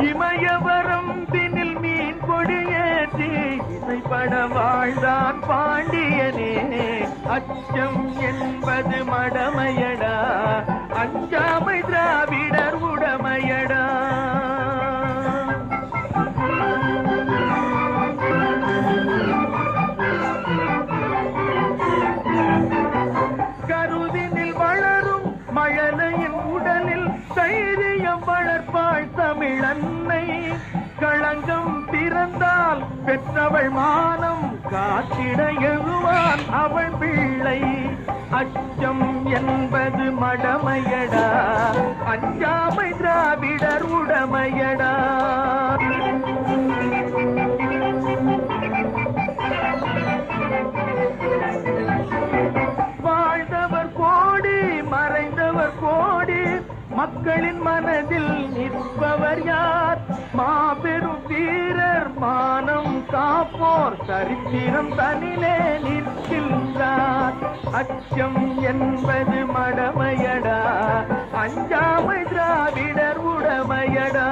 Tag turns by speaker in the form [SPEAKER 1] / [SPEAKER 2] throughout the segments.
[SPEAKER 1] இமயவரம் தினில் மீன் கொடியேற்றி இசைப்பட வாழ்ந்தான் பாண்டியனே. அச்சம் என்பது மடமையடா, அஞ்சாமை திராவிடர் உடமையடா. கருதினில் வளரும் மழலையின் உடலில் தைரியம் வளர்ப்பாள் தமிழன்னை. களங்கம் பிறந்தால் பெற்றவள் மானம் காத்திட எழுவான் அவள் பிள்ளை. அச்சம் என்பது மடமையடா, அஞ்சாமை திராவிடர் உடமையடா. வாழ்ந்தவர் கோடி மறைந்தவர் கோடி, மக்களின் மனதில் நிற்பவர் யார்? மாபெரும் வீரர் மானம் காப்போர் சரித்திரம் தனிலே நிற்கின்றார். அச்சம் என்பது மடமையடா, அஞ்சாமை திராவிடர் உடமையடா.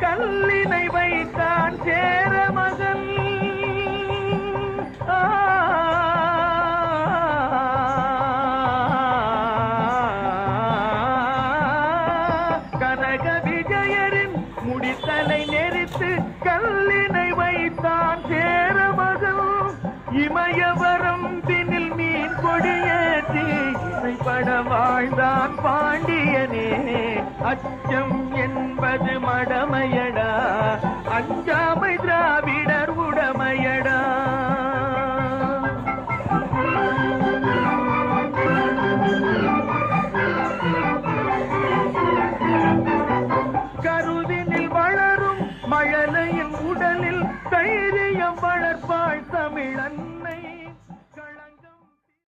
[SPEAKER 1] கல்லினை வைத்தான் சேர மகன். கனக விஜயரின் முடித்தலை நெறித்து கல்லினை வைத்தான் சேர மகன். இமயவரம் தினில் மீன் கொடியேற்றி இசைப்பட வாழ்ந்தான் பாண்டியனே. அச்சம் என்பது மடமையடா, அஞ்ச